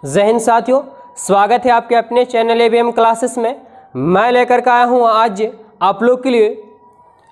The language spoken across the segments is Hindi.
जय हिंद साथियों, स्वागत है आपके अपने चैनल एबीएम क्लासेस में। मैं लेकर के आया हूँ आज आप लोग के लिए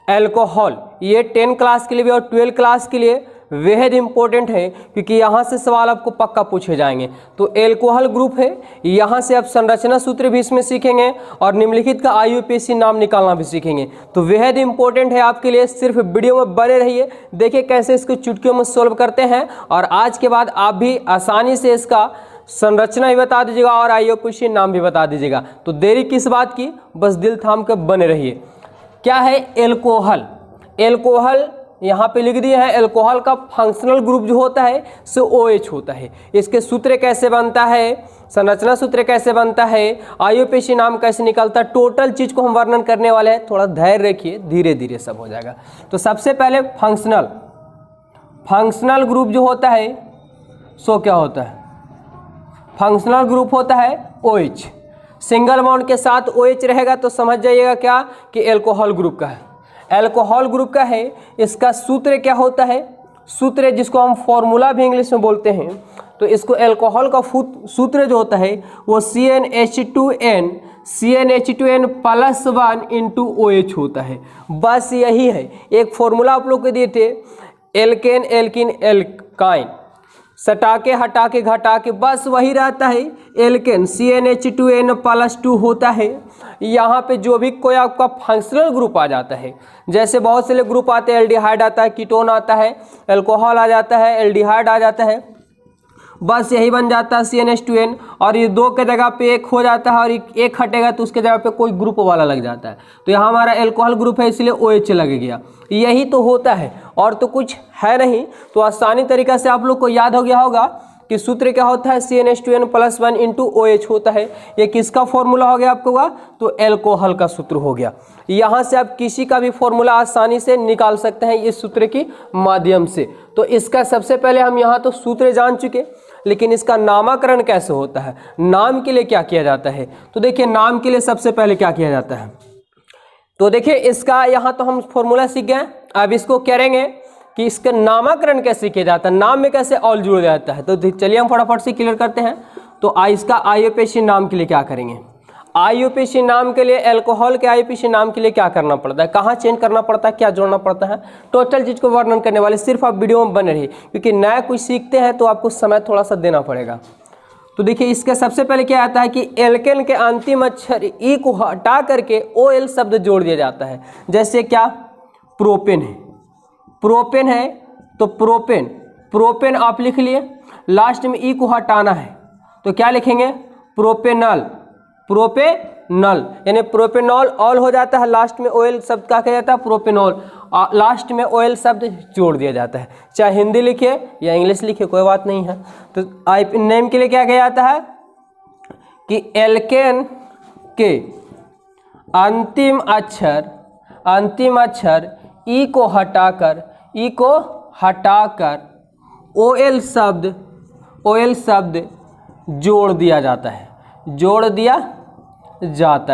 एल्कोहल। ये 10 क्लास के लिए भी और 12 क्लास के लिए बेहद इंपॉर्टेंट है, क्योंकि यहाँ से सवाल आपको पक्का पूछे जाएंगे। तो एल्कोहल ग्रुप है, यहाँ से आप संरचना सूत्र भी इसमें सीखेंगे और निम्नलिखित का आईयूपीएसी नाम निकालना भी सीखेंगे। तो बेहद इंपॉर्टेंट है आपके लिए, सिर्फ वीडियो में बने रहिए, देखिए कैसे इसको चुटकियों में सोल्व करते हैं। और आज के बाद आप भी आसानी से इसका संरचना भी बता दीजिएगा और आईयूपीएसी नाम भी बता दीजिएगा। तो देरी किस बात की, बस दिल थाम कर बने रहिए। क्या है एल्कोहल? एल्कोहल यहाँ पे लिख दिया है। एल्कोहल का फंक्शनल ग्रुप जो होता है सो OH होता है। इसके सूत्र कैसे बनता है, संरचना सूत्र कैसे बनता है, आईयूपीएसी नाम कैसे निकलता है, टोटल चीज़ को हम वर्णन करने वाले हैं। थोड़ा धैर्य रखिए, धीरे धीरे सब हो जाएगा। तो सबसे पहले फंक्शनल ग्रुप जो होता है सो क्या होता है? फंक्शनल ग्रुप होता है OH। सिंगल बॉन्ड के साथ OH रहेगा तो समझ जाइएगा क्या कि एल्कोहल ग्रुप का है। एल्कोहल ग्रुप का है। इसका सूत्र क्या होता है? सूत्र जिसको हम फॉर्मूला भी इंग्लिश में बोलते हैं। तो इसको एल्कोहल का सूत्र जो होता है वो CnH2n +1 × OH होता है। बस यही है। एक फॉर्मूला आप लोग को दिए थे, एल्केन एल्किन एल्काइन, सटा के हटा के घटा के, बस वही रहता है। एल्केन CnH2n +2 होता है। यहाँ पे जो भी कोई आपका फंक्शनल ग्रुप आ जाता है, जैसे बहुत से ग्रुप आते हैं, एल्डिहाइड आता है, कीटोन आता है, अल्कोहल आ जाता है, एल्डिहाइड आ जाता है, बस यही बन जाता है CnH2n। और ये दो के जगह पे एक हो जाता है और एक हटेगा तो उसके जगह पे कोई ग्रुप वाला लग जाता है। तो यहाँ हमारा एल्कोहल ग्रुप है, इसलिए OH लग गया। यही तो होता है और तो कुछ है नहीं। तो आसानी तरीका से आप लोग को याद हो गया होगा कि सूत्र क्या होता है, CnH2n +1 × OH होता है। ये किसका फॉर्मूला हो गया आपको का? तो एल्कोहल का सूत्र हो गया। यहाँ से आप किसी का भी फॉर्मूला आसानी से निकाल सकते हैं इस सूत्र के माध्यम से। तो इसका सबसे पहले हम यहाँ तो सूत्र जान चुके, लेकिन इसका नामकरण कैसे होता है, नाम के लिए क्या किया जाता है? तो देखिए नाम के लिए सबसे पहले क्या किया जाता है, तो देखिए इसका यहाँ तो हम फॉर्मूला सीख गए। अब इसको करेंगे कि इसका नामकरण कैसे किया जाता है, नाम में कैसे ऑल जुड़ जाता है। तो चलिए हम फटाफट से क्लियर करते हैं। तो इसका आईयूपीएसी नाम के लिए क्या करेंगे? आईयूपीएसी नाम के लिए, एल्कोहल के आईयूपीएसी नाम के लिए क्या करना पड़ता है, कहाँ चेंज करना पड़ता है, क्या जोड़ना पड़ता है, टोटल चीज़ को वर्णन करने वाले सिर्फ आप वीडियो में बने रहिए, क्योंकि नया कुछ सीखते हैं तो आपको समय थोड़ा सा देना पड़ेगा। तो देखिए इसके सबसे पहले क्या आता है कि एल्केन के अंतिम अक्षर ई को हटा करके OL शब्द जोड़ दिया जाता है। जैसे क्या, प्रोपेन है, प्रोपेन है तो प्रोपेन आप लिख लिए, लास्ट में ई को हटाना है तो क्या लिखेंगे? प्रोपेनल यानी प्रोपेनॉल ऑल हो जाता है, लास्ट में OL शब्द क्या कहा जाता है? प्रोपेनॉल, लास्ट में OL शब्द जोड़ दिया जाता है। चाहे हिंदी लिखे या इंग्लिश लिखे कोई बात नहीं है। तो नेम के लिए क्या कहा जाता है कि एल्केन के अंतिम अक्षर ई को हटाकर OL शब्द जोड़ दिया जाता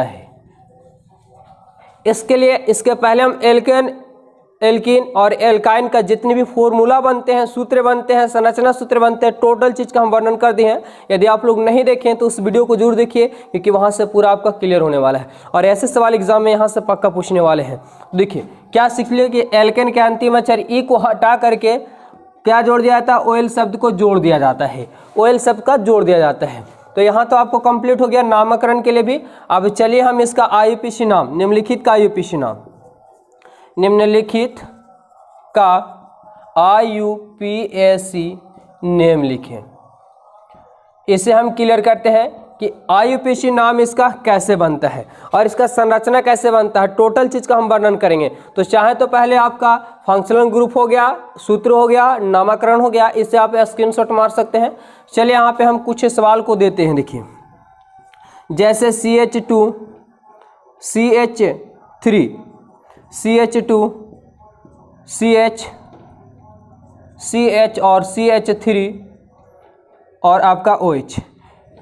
है। इसके लिए, इसके पहले हम एल्किन और एल्काइन का जितने भी फॉर्मूला बनते हैं, सूत्र बनते हैं, संरचना सूत्र बनते हैं, टोटल चीज़ का हम वर्णन कर दिए हैं। यदि आप लोग नहीं देखें तो उस वीडियो को जरूर देखिए, क्योंकि वहाँ से पूरा आपका क्लियर होने वाला है और ऐसे सवाल एग्जाम में यहाँ से पक्का पूछने वाले हैं। देखिए क्या सीख लिया कि एल्केन के अंतिम अक्षर ई को हटा करके क्या जोड़ दिया जाता है? OL शब्द को जोड़ दिया जाता है, OL शब्द का जोड़ दिया जाता है। तो यहाँ तो आपको कंप्लीट हो गया नामकरण के लिए भी। अब चलिए हम इसका आईयूपीएसी नाम, निम्नलिखित का आईयूपीएसी नाम, निम्नलिखित का आईयूपीएसी नेम लिखें। इसे हम क्लियर करते हैं कि आईयूपीएसी नाम इसका कैसे बनता है और इसका संरचना कैसे बनता है, टोटल चीज़ का हम वर्णन करेंगे। तो चाहे तो पहले आपका फंक्शनल ग्रुप हो गया, सूत्र हो गया, नामकरण हो गया, इससे आप स्क्रीनशॉट मार सकते हैं। चलिए यहाँ पे हम कुछ सवाल को देते हैं। देखिए जैसे CH2 CH3 CH2 CH और CH3 और आपका OH।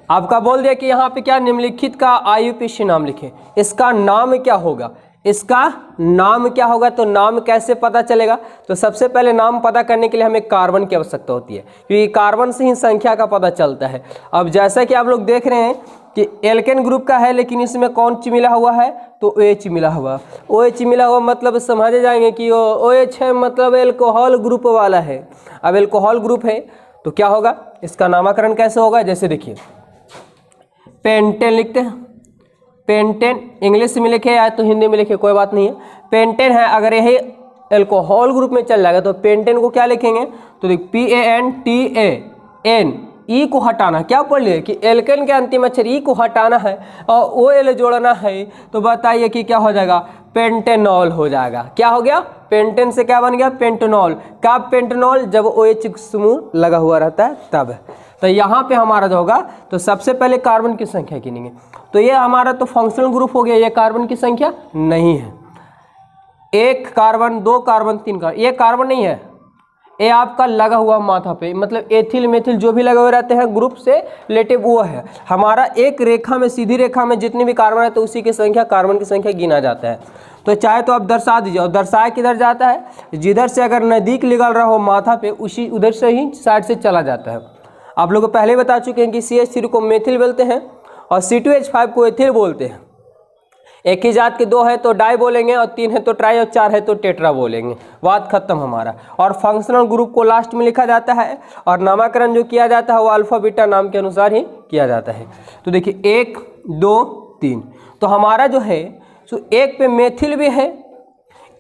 आपका बोल दिया कि यहाँ पे क्या निम्नलिखित का आईयूपीएसी नाम लिखें। इसका नाम क्या होगा? इसका नाम क्या होगा, तो नाम कैसे पता चलेगा, तो सबसे पहले नाम पता करने के लिए हमें कार्बन की आवश्यकता होती है, क्योंकि कार्बन से ही संख्या का पता चलता है। अब जैसा कि आप लोग देख रहे हैं कि एल्केन ग्रुप का है, लेकिन इसमें कौन सी मिला हुआ है, तो OH मिला हुआ। OH मिला हुआ मतलब समझे जाएंगे कि OH है मतलब एल्कोहल ग्रुप वाला है। अब एल्कोहल ग्रुप है तो क्या होगा, इसका नामकरण कैसे होगा, जैसे देखिए पेंटेन लिखते हैं, पेंटेन इंग्लिश में लिखे या तो हिंदी में लिखे कोई बात नहीं है, पेंटेन है। अगर यही एल्कोहल ग्रुप में चल जाएगा तो पेंटेन को क्या लिखेंगे, तो देख PANTAN, ई को हटाना, क्या पढ़ लिए कि एल्केन के अंतिम अक्षर ई को हटाना है और OL जोड़ना है, तो बताइए कि क्या हो जाएगा, पेंटेनॉल हो जाएगा। क्या हो गया, पेंटेन से क्या बन गया, पेंटेनॉल। कब पेंटेनॉल, जब OH समूह लगा हुआ रहता है तब। तो यहाँ पे हमारा जो होगा, तो सबसे पहले कार्बन की संख्या गिनेंगे। तो ये हमारा तो फंक्शनल ग्रुप हो गया, ये कार्बन की संख्या नहीं है। 1 कार्बन, 2 कार्बन, 3 कार्बन, ये कार्बन नहीं है, ये आपका लगा हुआ माथा पे, मतलब एथिल मेथिल जो भी लगे हुए रहते हैं ग्रुप से रिलेटिव वो है हमारा। एक रेखा में, सीधी रेखा में जितने भी कार्बन है तो उसी की संख्या, कार्बन की संख्या गिना जाता है। तो चाहे तो आप दर्शा दीजिए, और दर्शाया किधर जाता है, जिधर से अगर नज़दीक निकल रहा हो माथा पे उसी उधर से ही साइड से चला जाता है। आप लोग को पहले बता चुके हैं कि CH3 को मेथिल बोलते हैं और C2H5 को एथिल बोलते हैं। एक ही जात के 2 है तो डाई बोलेंगे, और 3 है तो ट्राई, और 4 है तो टेट्रा बोलेंगे। बात खत्म हमारा। और फंक्शनल ग्रुप को लास्ट में लिखा जाता है, और नामकरण जो किया जाता है वो अल्फा बीटा नाम के अनुसार ही किया जाता है। तो देखिए 1 2 3, तो हमारा जो है सो 1 पे मेथिल भी है,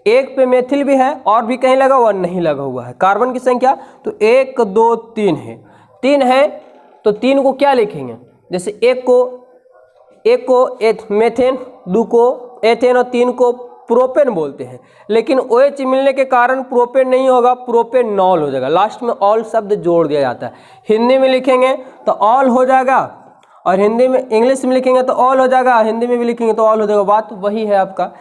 1 पे मेथिल भी है, और भी कहीं लगा हुआ नहीं लगा हुआ है। कार्बन की संख्या तो 1 2 3 है, 3 है तो 3 को क्या लिखेंगे, जैसे 1 को मेथेन, 2 को एथेन और 3 को प्रोपेन बोलते हैं। लेकिन OH मिलने के कारण प्रोपेन नहीं होगा, प्रोपेनॉल हो जाएगा। लास्ट में ऑल शब्द जोड़ दिया जाता है। हिंदी में लिखेंगे तो ऑल हो जाएगा, और हिंदी में इंग्लिश में लिखेंगे तो ऑल हो जाएगा, हिंदी में भी लिखेंगे तो ऑल हो जाएगा। बात वही है आपका।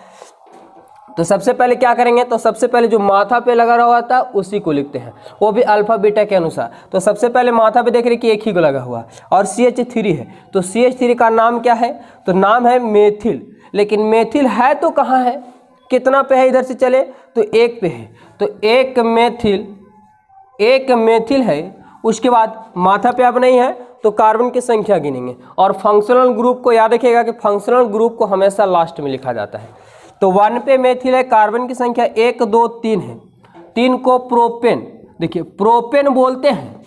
तो सबसे पहले क्या करेंगे, तो सबसे पहले जो माथा पे लगा रहा था उसी को लिखते हैं, वो भी अल्फा बीटा के अनुसार। तो सबसे पहले माथा पे देख रहे कि एक ही को लगा हुआ और CH3 है, तो CH3 का नाम क्या है, तो नाम है मेथिल। लेकिन मेथिल है तो कहाँ है, कितना पे है, इधर से चले तो 1 पे है, तो एक मेथिल है। उसके बाद माथा पे अब नहीं है तो कार्बन की संख्या गिनेंगे। और फंक्शनल ग्रुप को याद रखिएगा कि फंक्शनल ग्रुप को हमेशा लास्ट में लिखा जाता है। तो 1 पे मेथिल है, कार्बन की संख्या 1 2 3 है, 3 को प्रोपेन, देखिए प्रोपेन बोलते हैं,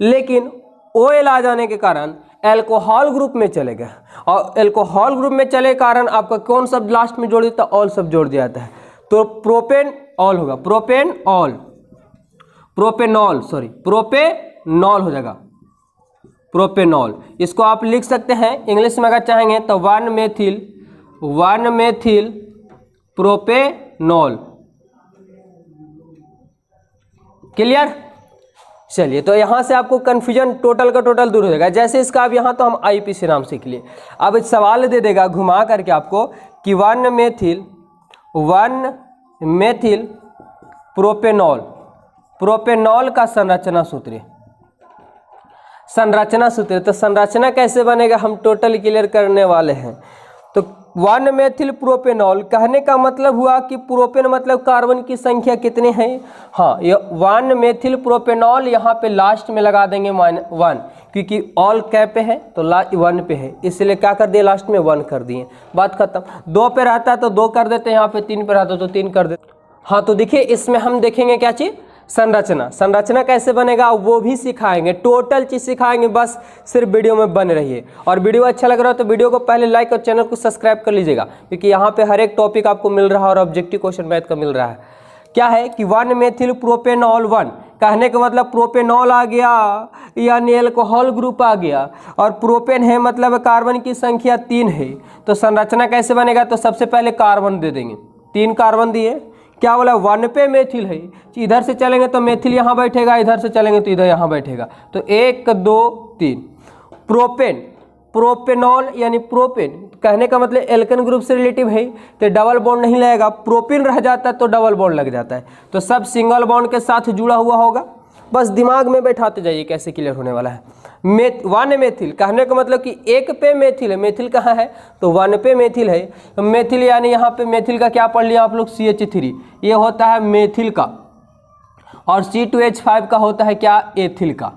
लेकिन OL आ जाने के कारण एल्कोहल ग्रुप में चले गए, और एल्कोहल ग्रुप में चले कारण आपका कौन शब्द लास्ट में जोड़ देता है, ऑल शब्द जोड़ दिया जाता है। तो प्रोपेन ऑल होगा, प्रोपेनॉल हो जाएगा, प्रोपेनॉल। इसको आप लिख सकते हैं इंग्लिश में अगर चाहेंगे तो 1 मेथिल प्रोपेनॉल। क्लियर, चलिए। तो यहाँ से आपको कन्फ्यूजन टोटल का टोटल दूर हो जाएगा। जैसे इसका अब यहाँ तो हम IPC नाम सीख लिए। अब सवाल दे देगा घुमा करके आपको कि 1 मेथिल प्रोपेनॉल का संरचना सूत्र। तो संरचना कैसे बनेगा हम टोटल क्लियर करने वाले हैं। तो 1 मेथिल प्रोपेनॉल कहने का मतलब हुआ कि प्रोपेन मतलब कार्बन की संख्या कितनी है। हाँ, ये 1 मेथिल प्रोपेनॉल यहाँ पे लास्ट में लगा देंगे 1, क्योंकि ऑल कैप पे है तो 1 पे है, इसलिए क्या कर दिए लास्ट में 1 कर दिए, बात खत्म। 2 पे रहता है तो 2 कर देते हैं, यहाँ पे 3 पे रहता है तो 3 कर देते। हाँ, तो देखिए इसमें हम देखेंगे क्या चीज़, संरचना कैसे बनेगा वो भी सिखाएंगे, टोटल चीज़ सिखाएंगे। बस सिर्फ वीडियो में बने रहिए। और वीडियो अच्छा लग रहा हो तो वीडियो को पहले लाइक और चैनल को सब्सक्राइब कर लीजिएगा, क्योंकि यहाँ पे हर एक टॉपिक आपको मिल रहा है और ऑब्जेक्टिव क्वेश्चन मैथ का मिल रहा है। क्या है कि 1 मेथिल प्रोपेनॉल 1 कहने का मतलब प्रोपेनॉल आ गया यानी एल्कोहल ग्रुप आ गया, और प्रोपेन है मतलब कार्बन की संख्या 3 है। तो संरचना कैसे बनेगा, तो सबसे पहले कार्बन दे देंगे, 3 कार्बन दिए। क्या बोला, 1 पे मेथिल है, इधर से चलेंगे तो मेथिल यहाँ बैठेगा, इधर से चलेंगे तो इधर यहाँ बैठेगा, तो 1 2 3। प्रोपेनॉल यानी प्रोपेन कहने का मतलब एल्केन ग्रुप से रिलेटिव है, तो डबल बॉन्ड नहीं लगेगा, प्रोपेन रह जाता है तो डबल बॉन्ड लग जाता है, तो सब सिंगल बॉन्ड के साथ जुड़ा हुआ होगा। बस दिमाग में बैठाते जाइए कैसे क्लियर होने वाला है। 1 मेथिल कहने का मतलब कि 1 पे मेथिल है, मेथिल कहाँ है तो 1 पे मेथिल है, तो मेथिल यानी यहाँ पे मेथिल का क्या पढ़ लिया आप लोग CH3, ये होता है मेथिल का, और C2H5 का होता है क्या एथिल का,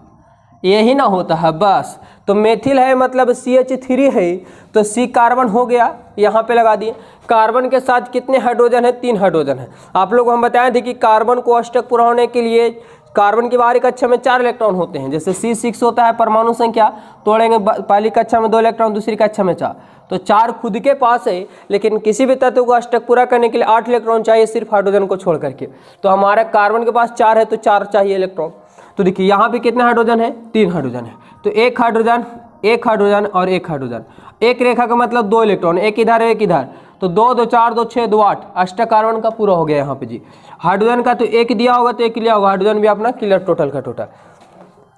यही ना होता है बस। तो मेथिल है मतलब CH3 है, तो C कार्बन हो गया, यहाँ पे लगा दिए। कार्बन के साथ कितने हाइड्रोजन है, 3 हाइड्रोजन है। आप लोग को हम बताए थे कि कार्बन को अष्टक पूरा होने के लिए कार्बन की बाहरी कक्षा में 4 इलेक्ट्रॉन होते हैं, जैसे C6 होता है परमाणु संख्या, तोड़ेंगे पहली कक्षा में 2 इलेक्ट्रॉन, दूसरी कक्षा में 4, तो 4 खुद के पास है, लेकिन किसी भी तत्व को अष्टक पूरा करने के लिए 8 इलेक्ट्रॉन चाहिए सिर्फ हाइड्रोजन को छोड़ करके। तो हमारे कार्बन के पास 4 है तो 4 चाहिए इलेक्ट्रॉन। तो देखिए यहाँ पे कितने हाइड्रोजन है, 3 हाइड्रोजन है, तो 1 हाइड्रोजन 1 हाइड्रोजन और 1 हाइड्रोजन, एक रेखा का मतलब 2 इलेक्ट्रॉन, एक इधर एक इधर, तो 2 2 4 2 6 2 8, अष्टक कार्बन का पूरा हो गया यहाँ पे जी। हाइड्रोजन का तो 1 दिया होगा तो 1 लिया होगा, हाइड्रोजन भी अपना क्लियर टोटल का टोटल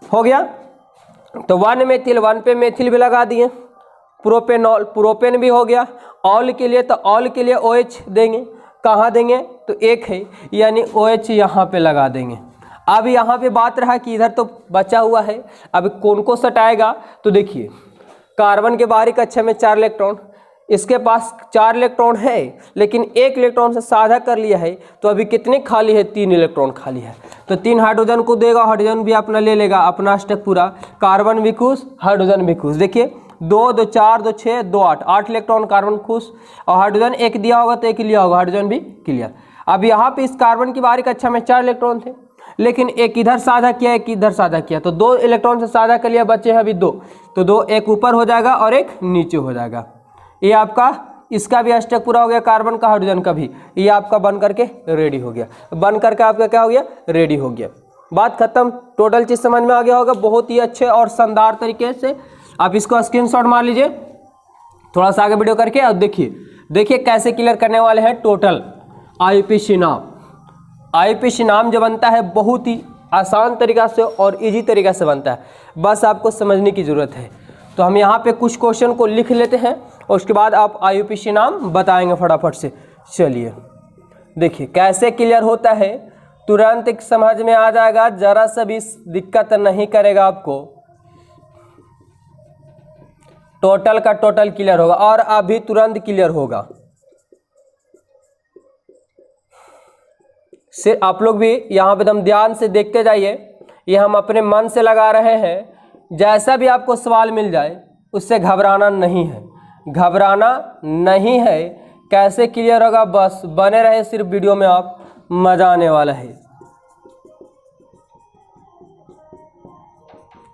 हो गया। तो 1 मेथिल, 1 पे मेथिल भी लगा दिए, प्रोपेनॉल, प्रोपेन भी हो गया। ऑल के लिए, तो ऑल के लिए OH देंगे, कहाँ देंगे तो 1 है यानी OH यहाँ पे लगा देंगे। अब यहाँ पे बात रहा कि इधर तो बचा हुआ है, अब कौन को सटाएगा, तो देखिए कार्बन के बाहरी कक्षा में 4 इलेक्ट्रॉन, इसके पास 4 इलेक्ट्रॉन है लेकिन 1 इलेक्ट्रॉन से साझा कर लिया है, तो अभी कितने खाली है, 3 इलेक्ट्रॉन खाली है, तो 3 हाइड्रोजन को देगा, हाइड्रोजन भी अपना ले लेगा, अपना अष्टक पूरा, कार्बन भी खुश, हाइड्रोजन भी खुश। देखिए 2 2 4 2 6 2 8, 8 इलेक्ट्रॉन कार्बन खुश, और हाइड्रोजन 1 दिया होगा तो 1 लिया होगा, हाइड्रोजन भी क्लियर। अब यहाँ पे इस कार्बन की बाहरी कक्षा में 4 इलेक्ट्रॉन थे, लेकिन एक इधर साझा किया, एक इधर साझा किया, तो 2 इलेक्ट्रॉन से साझा कर लिया, बचे हैं अभी 2, तो 2 एक ऊपर हो जाएगा और एक नीचे हो जाएगा। ये आपका इसका भी अष्टक पूरा हो गया, कार्बन का, हाइड्रोजन का भी, ये आपका बन करके रेडी हो गया, बन करके आपका क्या हो गया, रेडी हो गया। बात खत्म, टोटल चीज समझ में आ गया होगा बहुत ही अच्छे और शानदार तरीके से। आप इसको स्क्रीनशॉट मार लीजिए, थोड़ा सा आगे वीडियो करके, और देखिए कैसे क्लियर करने वाले हैं टोटल IUPAC नाम। IUPAC नाम जो बनता है बहुत ही आसान तरीका से और इजी तरीका से बनता है, बस आपको समझने की ज़रूरत है। तो हम यहाँ पे कुछ क्वेश्चन को लिख लेते हैं और उसके बाद आप IUPAC नाम बताएंगे फटाफट से। चलिए देखिए कैसे क्लियर होता है, तुरंत समझ में आ जाएगा, जरा सा भी दिक्कत नहीं करेगा आपको, टोटल का टोटल क्लियर होगा और अभी तुरंत क्लियर होगा। सिर्फ आप लोग भी यहाँ पे एकदम ध्यान से देखते जाइए, ये हम अपने मन से लगा रहे हैं। जैसा भी आपको सवाल मिल जाए उससे घबराना नहीं है, घबराना नहीं है। कैसे क्लियर होगा, बस बने रहे सिर्फ वीडियो में, आप मजा आने वाला है।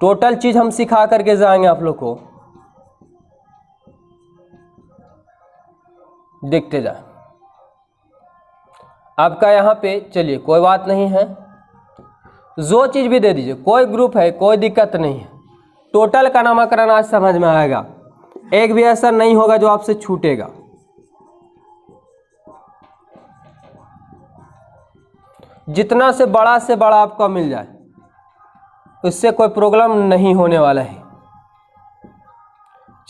टोटल चीज हम सिखा करके जाएंगे आप लोग को, देखते जाए। आपका यहाँ पे चलिए कोई बात नहीं है, जो चीज़ भी दे दीजिए, कोई ग्रुप है कोई दिक्कत नहीं है। टोटल का नामकरण आज समझ में आएगा, एक भी ऐसा नहीं होगा जो आपसे छूटेगा। जितना से बड़ा आपका मिल जाए उससे कोई प्रॉब्लम नहीं होने वाला है।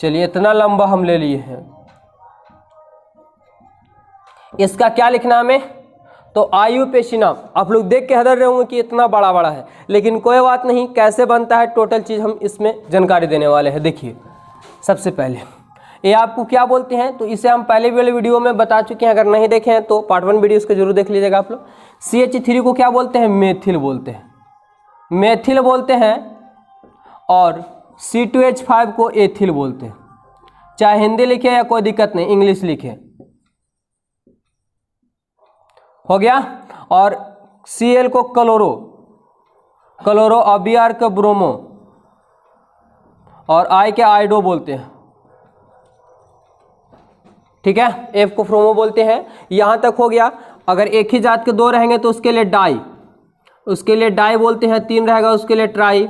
चलिए इतना लंबा हम ले लिए हैं, इसका क्या लिखना हमें, तो IUPAC नाम। आप लोग देख के हैरान रहे होंगे कि इतना बड़ा है, लेकिन कोई बात नहीं, कैसे बनता है टोटल चीज़ हम इसमें जानकारी देने वाले हैं। देखिए सबसे पहले ये आपको क्या बोलते हैं, तो इसे हम पहले वाले वीडियो में बता चुके हैं, अगर नहीं देखे हैं तो पार्ट 1 वीडियो उसको जरूर देख लीजिएगा आप लोग। CH3 को क्या बोलते हैं, मेथिल बोलते हैं, मेथिल बोलते हैं, और C2H5 को एथिल बोलते हैं। चाहे हिंदी लिखे या कोई दिक्कत नहीं, इंग्लिश लिखे, हो गया। और Cl को क्लोरो, और Br को ब्रोमो, और I के आइडो बोलते हैं, ठीक है। F को फ्रोमो बोलते हैं। यहां तक हो गया। अगर एक ही जात के 2 रहेंगे तो उसके लिए डाई, उसके लिए डाई बोलते हैं। 3 रहेगा उसके लिए ट्राई,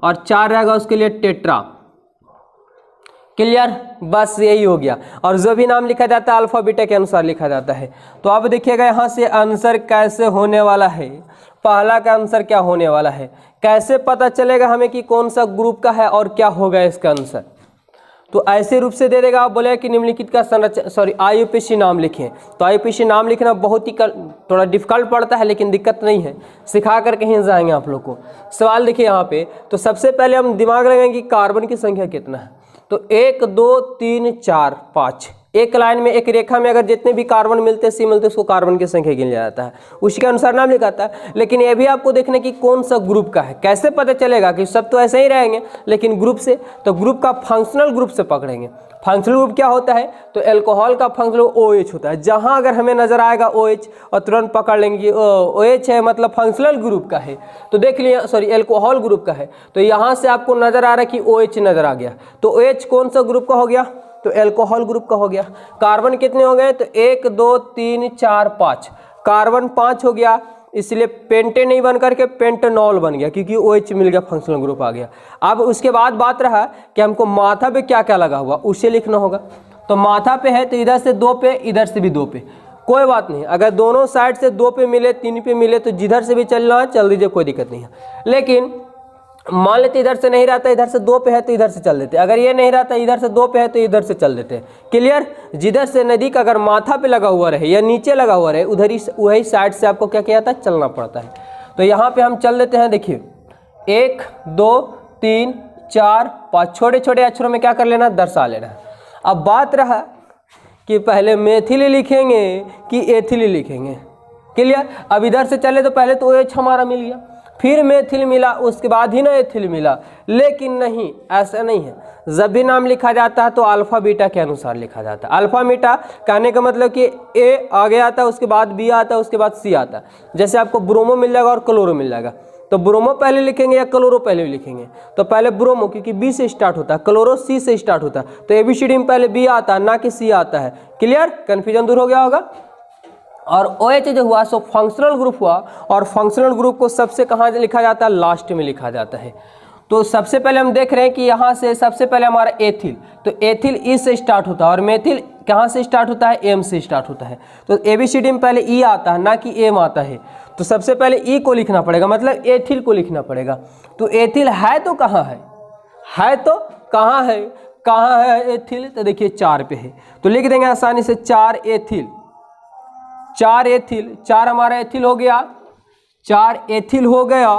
और 4 रहेगा उसके लिए टेट्रा। क्लियर, बस यही हो गया। और जो भी नाम लिखा जाता है अल्फा बीटा के अनुसार लिखा जाता है। तो अब देखिएगा यहाँ से आंसर कैसे होने वाला है। पहला का आंसर क्या होने वाला है, कैसे पता चलेगा हमें कि कौन सा ग्रुप का है और क्या होगा इसका आंसर। तो ऐसे रूप से दे देगा। आप बोले कि निम्नलिखित का संरचना आईयूपीएसी नाम लिखें, तो आईयूपीएसी नाम लिखना बहुत ही थोड़ा डिफिकल्ट पड़ता है, लेकिन दिक्कत नहीं है, सिखा कर कहीं जाएंगे आप लोग को। सवाल देखिए यहाँ पे, तो सबसे पहले हम दिमाग लगाएंगे कि कार्बन की संख्या कितना है। तो 1 2 3 4 5, एक लाइन में एक रेखा में अगर जितने भी कार्बन मिलते सी मिलते उसको कार्बन की संख्या गिन लिया जाता है, उसी के अनुसार नाम लिखाता है। लेकिन ये भी आपको देखने की कौन सा ग्रुप का है, कैसे पता चलेगा कि सब तो ऐसे ही रहेंगे, लेकिन ग्रुप से, तो ग्रुप का फंक्शनल ग्रुप से पकड़ेंगे। फंक्शनल ग्रुप क्या होता है, तो एल्कोहल का फंक्शनल OH होता है। जहां अगर हमें नजर आएगा OH और तुरंत पकड़ लेंगे OH है मतलब फंक्शनल ग्रुप का है। तो देख लिया, एल्कोहल ग्रुप का है, तो यहाँ से आपको नजर आ रहा है कि OH नजर आ गया, तो OH कौन सा ग्रुप का हो गया, तो एल्कोहल ग्रुप का हो गया। कार्बन कितने हो गए, तो 1 2 3 4 5, कार्बन 5 हो गया, इसलिए पेंटे नहीं बन करके पेंटेनॉल बन गया, क्योंकि OH मिल गया, फंक्शनल ग्रुप आ गया। अब उसके बाद बात रहा कि हमको माथा पे क्या क्या लगा हुआ उसे लिखना होगा। तो माथा पे है तो इधर से 2 पे, इधर से भी 2 पे, कोई बात नहीं, अगर दोनों साइड से 2 पे मिले 3 पे मिले तो जिधर से भी चलना है चल दीजिए, कोई दिक्कत नहीं है। लेकिन मान लेते इधर से नहीं रहता, इधर से 2 पे है तो इधर से चल देते, अगर ये नहीं रहता इधर से 2 पे है तो इधर से चल देते। क्लियर, जिधर से नदी का अगर माथा पे लगा हुआ रहे या नीचे लगा हुआ रहे उधर ही वही साइड से आपको क्या किया था, चलना पड़ता है। तो यहाँ पे हम चल देते हैं, देखिए 1 2 3 4 5, छोटे छोटे अक्षरों में क्या कर लेना, दर्शा लेना। अब बात रहा कि पहले मेथिल लिखेंगे कि एथिल लिखेंगे। क्लियर, अब इधर से चले तो पहले तो OH हमारा मिल गया, फिर मेथिल मिला, उसके बाद ही ना एथिल मिला। लेकिन नहीं, ऐसा नहीं है, जब भी नाम लिखा जाता है तो अल्फा बीटा के अनुसार लिखा जाता है। अल्फा बीटा कहने का मतलब कि A आगे आता है, उसके बाद B आता है, उसके बाद C आता है। जैसे आपको ब्रोमो मिल जाएगा और क्लोरो मिल जाएगा, तो ब्रोमो पहले लिखेंगे या क्लोरो पहले लिखेंगे, तो पहले ब्रोमो, क्योंकि B से स्टार्ट होता है, क्लोरो C से स्टार्ट होता है, तो ABCD में पहले B आता है ना कि C आता है। क्लियर, कन्फ्यूजन दूर हो गया होगा। और OH जो हुआ सो फंक्शनल ग्रुप हुआ, और फंक्शनल ग्रुप को सबसे कहाँ लिखा जाता है, लास्ट में लिखा जाता है। तो सबसे पहले हम देख रहे हैं कि यहाँ से सबसे पहले हमारा एथिल, तो एथिल E से स्टार्ट होता है, और मेथिल कहाँ से स्टार्ट होता है, M से स्टार्ट होता है। तो ABCD में पहले E आता है ना कि M आता है, तो सबसे पहले E को लिखना पड़ेगा, मतलब एथिल को लिखना पड़ेगा। तो एथिल है तो कहाँ है तो कहाँ है एथिल, तो देखिए 4 पे है, तो लिख देंगे आसानी से 4 एथिल, 4 एथिल, 4 हमारा एथिल हो गया, 4 एथिल हो गया।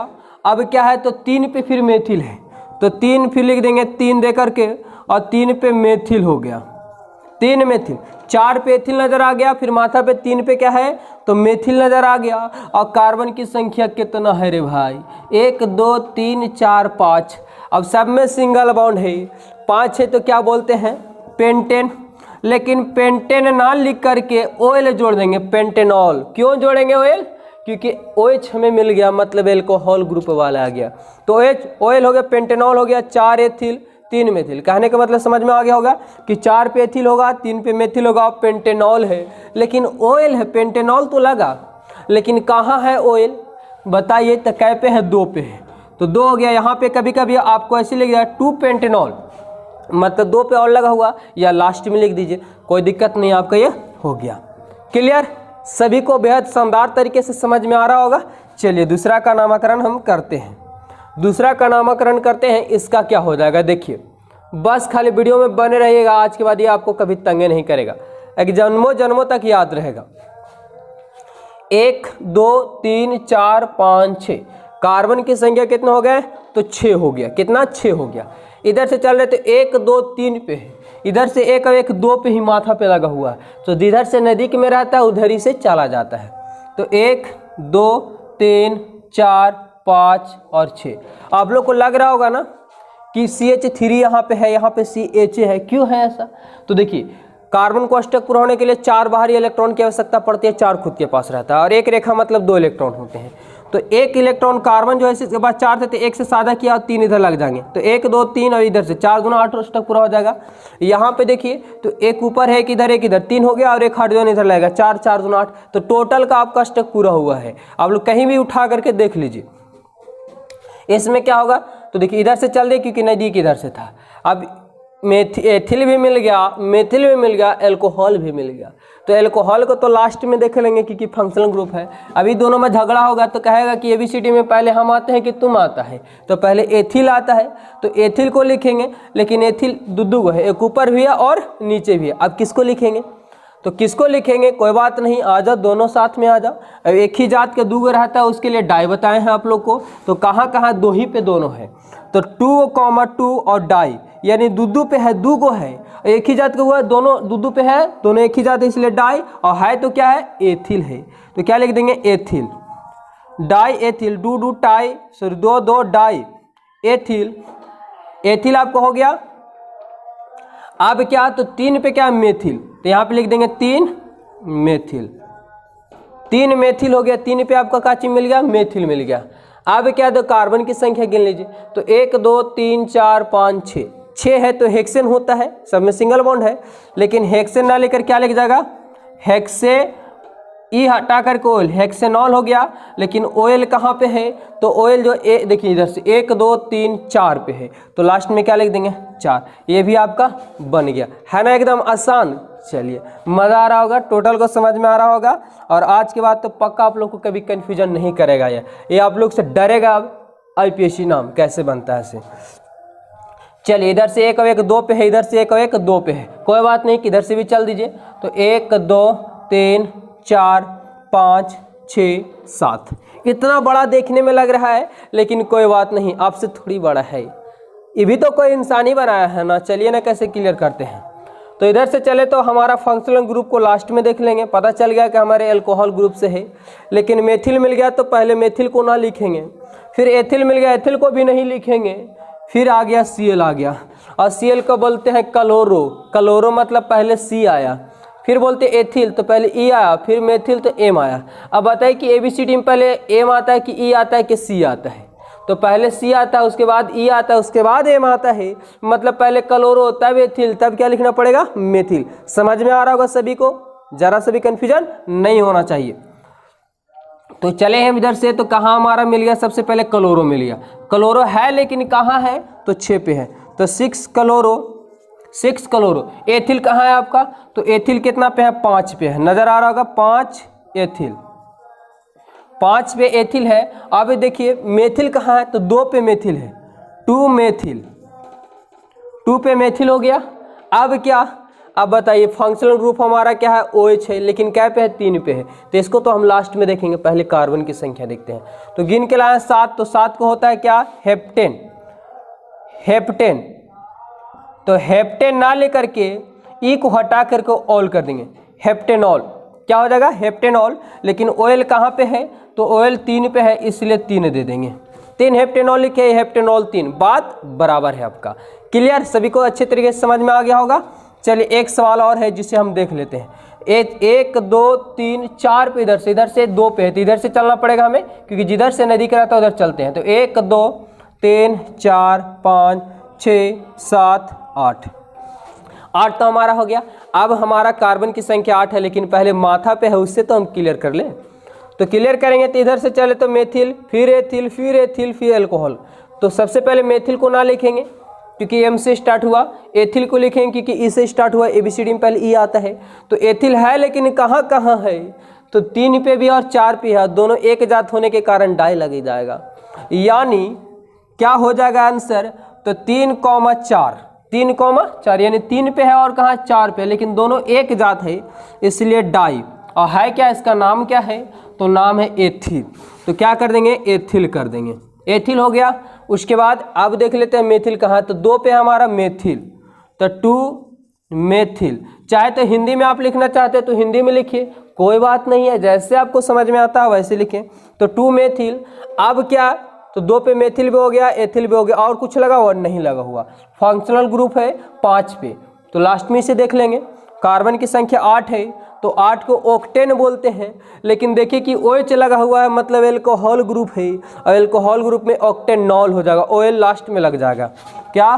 अब क्या है, तो 3 पे फिर मेथिल है, तो 3 फिर लिख देंगे 3 दे करके, और 3 पे मेथिल हो गया, 3 मेथिल, 4 पे एथिल नजर आ गया, फिर माथा पे 3 पे क्या है, तो मेथिल नजर आ गया। और कार्बन की संख्या कितना है रे भाई, 1 2 3 4 5, अब सब में सिंगल बॉन्ड है, 5 है तो क्या बोलते हैं, पेंटेन। लेकिन पेंटेन ना लिख करके ऑयल जोड़ देंगे, पेंटेनॉल। क्यों जोड़ेंगे ऑयल, क्योंकि OH हमें मिल गया, मतलब एल्कोहल ग्रुप वाला आ गया, तो OH ऑयल हो गया, पेंटेनॉल हो गया, 4 एथिल 3 मेथिल। कहने का मतलब समझ में आ गया होगा कि 4 पे एथिल होगा, 3 पे मेथिल होगा, पेंटेनॉल है, लेकिन ऑयल है, पेंटेनॉल तो लगा, लेकिन कहाँ है ऑयल बताइए, तो कै पे है, 2 पे है, तो 2 हो गया। यहाँ पे कभी कभी आपको ऐसे लिख दिया 2 पेंटेनॉल, मतलब 2 पे और लगा हुआ, या लास्ट में लिख दीजिए, कोई दिक्कत नहीं, आपका ये हो गया। क्लियर, सभी को बेहद शानदार तरीके से समझ में आ रहा होगा। चलिए दूसरा का नामकरण हम करते हैं, दूसरा का नामकरण करते हैं। इसका क्या हो जाएगा, देखिए बस खाली वीडियो में बने रहिएगा, आज के बाद ये आपको कभी तंगे नहीं करेगा, एक जन्मों जन्मों तक याद रहेगा। 1 2 3 4 5 6, कार्बन की संख्या कितने हो गए, तो 6 हो गया, कितना 6 हो गया। इधर से चल रहे थे 1 2 3 पे है, इधर से 1 और 1 2 पे ही माथा पे लगा हुआ है, तो जिधर से नज़दीक में रहता है उधर ही से चला जाता है। तो 1 2 3 4 5 और 6, आप लोग को लग रहा होगा ना कि CH3 यहाँ पे है, यहाँ पे CH है, क्यों है ऐसा, तो देखिए कार्बन को अष्टक पूरा होने के लिए 4 बाहरी इलेक्ट्रॉन की आवश्यकता पड़ती है, 4 खुद के पास रहता है, और एक रेखा मतलब 2 इलेक्ट्रॉन होते हैं। तो 1 इलेक्ट्रॉन कार्बन जो है इसके बाद 4 थे, तो 1 से सादा किया और 3 इधर लग जाएंगे, तो 1 2 3 और इधर से 4 दूना 8 अष्टक पूरा हो जाएगा। यहाँ पे देखिए तो एक ऊपर है, एक इधर 3 हो गया, और एक हाइड्रोजन इधर लगेगा, 4 4 दूना 8, तो टोटल का आपका अष्टक पूरा हुआ है। आप लोग कहीं भी उठा करके देख लीजिए इसमें क्या होगा, तो देखिए इधर से चल दे क्योंकि नज़दीक इधर से था। अब एथिल भी मिल गया, मेथिल भी मिल गया, एल्कोहल भी मिल गया, तो एल्कोहल को तो लास्ट में देख लेंगे क्योंकि फंक्शनल ग्रुप है। अभी दोनों में झगड़ा होगा तो कहेगा कि ABCD में पहले हम आते हैं कि तुम आता है, तो पहले एथिल आता है तो एथिल को लिखेंगे, लेकिन एथिल दो है, एक ऊपर भी है और नीचे भी है। अब किसको लिखेंगे, तो किसको लिखेंगे, कोई बात नहीं, आ जाओ दोनों साथ में आ जाओ। अब एक ही जात के दूगो रहता है, उसके लिए डाई बताए हैं आप लोग को, तो कहाँ कहाँ दो ही पे दोनों है, तो 2, 2 और डाई, यानी दो पे है, दूगो है, एक ही जात का हुआ, दोनों दो पे है, दोनों एक ही जात है इसलिए डाई, और है तो क्या है, एथिल है, तो क्या लिख देंगे, एथिल, डाई एथिल, दो tie, sorry 2 die ethyl, ethyl आपको हो गया। अब क्या, तो 3 पे क्या, मेथिल, तो यहाँ पे लिख देंगे 3 मेथिल, 3 मेथिल हो गया, 3 पे आपका क्या चीज मिल गया, मेथिल मिल गया। अब क्या, तो कार्बन की संख्या गिन लीजिए, तो 1 2 3 4 5 6, 6 है तो हेक्सेन होता है, सब में सिंगल बॉन्ड है, लेकिन हेक्सेन ना लेकर क्या लिख जाएगा, हेक्से, ई हटा करके ओयल, हेक्सेनॉल हो गया। लेकिन ओयल कहाँ पे है, तो ओयल जो देखिए इधर से 1 2 3 4 पे है, तो लास्ट में क्या लिख देंगे, 4, ये भी आपका बन गया, है ना, एकदम आसान। चलिए, मज़ा आ रहा होगा, टोटल को समझ में आ रहा होगा, और आज के बाद तो पक्का आप लोग को कभी कन्फ्यूजन नहीं करेगा, ये आप लोग से डरेगा अब IPSC नाम कैसे बनता है से। चलिए, इधर से 1 और 1 2 पे है, इधर से 1 और 1 2 पे है, कोई बात नहीं, किधर से भी चल दीजिए, तो 1 2 3 4 5 6 7, इतना बड़ा देखने में लग रहा है, लेकिन कोई बात नहीं, आपसे थोड़ी बड़ा है, ये भी तो कोई इंसान ही बनाया है ना। चलिए ना कैसे क्लियर करते हैं, तो इधर से चले तो हमारा फंक्शनल ग्रुप को लास्ट में देख लेंगे, पता चल गया कि हमारे अल्कोहल ग्रुप से है, लेकिन मेथिल मिल गया तो पहले मेथिल को ना लिखेंगे, फिर एथिल मिल गया, एथिल को भी नहीं लिखेंगे, फिर आ गया Cl आ गया, और Cl को बोलते हैं क्लोरो, क्लोरो मतलब पहले C आया, फिर बोलते एथिल तो पहले E आया, फिर मेथिल तो M आया। अब बताइए कि ABCD में पहले M आता है कि E आता है कि C आता है, तो पहले C आता है, उसके बाद E आता है, उसके बाद M आता है, मतलब पहले क्लोरो तब एथिल तब क्या लिखना पड़ेगा, मेथिल। समझ में आ रहा होगा सभी को, जरा सा भी कन्फ्यूजन नहीं होना चाहिए। तो चले हम इधर से, तो कहाँ हमारा मिल गया, सबसे पहले क्लोरो मिल गया, क्लोरो है लेकिन कहाँ है, तो 6 पे है, तो 6 क्लोरो। एथिल कहाँ है आपका, तो एथिल कितना पे है, 5 पे है, नजर आ रहा होगा, 5 एथिल, 5 पे एथिल है। अब देखिए मेथिल कहाँ है, तो 2 पे मेथिल है, 2 मेथिल, 2 पे मेथिल हो गया। अब क्या, अब बताइए फंक्शनल ग्रुप हमारा क्या है, OH है, लेकिन क्या पे है, 3 पे है, तो इसको तो हम लास्ट में देखेंगे, पहले कार्बन की संख्या देखते हैं। तो गिन के लाए 7, तो 7 को होता है क्या, हेप्टेन, हेप्टेन, तो हेप्टेन ना लेकर के ई को हटा करके ऑल कर देंगे, हेप्टेनॉल, क्या हो जाएगा, हेप्टेनॉल। लेकिन ऑयल कहाँ पे है, तो ऑयल 3 पे है, इसलिए 3 दे देंगे, 3 हेप्टेनॉल लिखे, हेप्टेनॉल 3, बात बराबर है आपका। क्लियर, सभी को अच्छे तरीके से समझ में आ गया होगा। चलिए एक सवाल और है जिसे हम देख लेते हैं। 1 2 3 4 पे, इधर से 2 पे है, तो इधर से चलना पड़ेगा हमें, क्योंकि जिधर से नदी का रहता है उधर चलते हैं। तो 1 2 3 4 5 6 7 8, 8 तो हमारा हो गया। अब हमारा कार्बन की संख्या 8 है, लेकिन पहले माथा पे है, उससे तो हम क्लियर कर लें। तो क्लियर करेंगे तो इधर से चले तो मेथिल, फिर एथिल, फिर एथिल, फिर अल्कोहल। तो सबसे पहले मेथिल को ना लिखेंगे क्योंकि M से स्टार्ट हुआ, एथिल को लिखेंगे क्योंकि E से स्टार्ट हुआ, ABCD में पहले E आता है। तो एथिल है लेकिन कहाँ कहाँ है, तो 3 पे भी और 4 पे है, दोनों एक जात होने के कारण डाई लग जाएगा, यानी क्या हो जाएगा आंसर, तो 3,4, 3,4, यानी 3 पे है और कहाँ 4 पे, लेकिन दोनों एक जात है इसलिए डाई। और है क्या, इसका नाम क्या है, तो नाम है एथिल। तो क्या कर देंगे, एथिल कर देंगे, एथिल हो गया। उसके बाद अब देख लेते हैं मेथिल कहाँ, तो 2 पे हमारा मेथिल, तो 2 मेथिल। चाहे तो हिंदी में आप लिखना चाहते हैं तो हिंदी में लिखिए, कोई बात नहीं है, जैसे आपको समझ में आता है वैसे लिखें। तो 2 मेथिल। अब क्या, तो 2 पे मेथिल भी हो गया, एथिल भी हो गया, और कुछ लगा हुआ नहीं लगा हुआ। फंक्शनल ग्रुप है 5 पे, तो लास्ट में इसे देख लेंगे। कार्बन की संख्या 8 है, तो 8 को ऑक्टेन बोलते हैं, लेकिन देखिए कि OH लगा हुआ है, मतलब एल्कोहल ग्रुप है, और एल्कोहल ग्रुप में ऑक्टेनॉल हो जाएगा, OL लास्ट में लग जाएगा, क्या,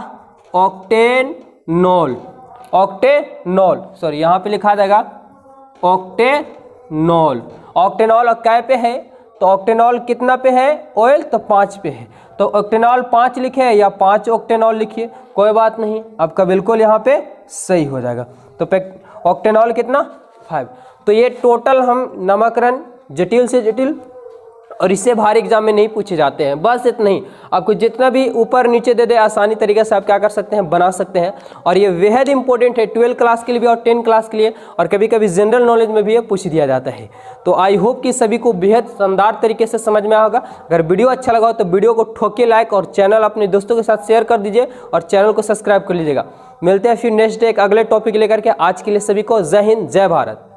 ऑक्टेनॉल, ऑक्टेनॉल, सॉरी यहाँ पे लिखा जाएगा ऑक्टेनॉल। ऑक्टेनॉल और क्या पे है, तो ऑक्टेनॉल कितना पे है, ऑयल तो 5 पे है, तो ऑक्टेनॉल 5 लिखे या 5 ऑक्टेनॉल लिखिए, कोई बात नहीं, आपका बिल्कुल यहाँ पे सही हो जाएगा। तो ऑक्टेनॉल कितना, 5। तो ये टोटल हम नामकरण जटिल से जटिल और इससे बाहर एग्जाम में नहीं पूछे जाते हैं। बस इतना ही, आपको जितना भी ऊपर नीचे दे दे आसानी तरीके से आप क्या कर सकते हैं, बना सकते हैं। और ये बेहद इंपॉर्टेंट है 12 क्लास के लिए भी और 10 क्लास के लिए, और कभी कभी जनरल नॉलेज में भी ये पूछ दिया जाता है। तो आई होप कि सभी को बेहद शानदार तरीके से समझ में आया होगा। अगर वीडियो अच्छा लगा हो तो वीडियो को ठोके लाइक और चैनल अपने दोस्तों के साथ शेयर कर दीजिए और चैनल को सब्सक्राइब कर लीजिएगा। मिलते हैं फिर नेक्स्ट डे एक अगले टॉपिक लेकर के। आज के लिए सभी को जय हिंद, जय भारत।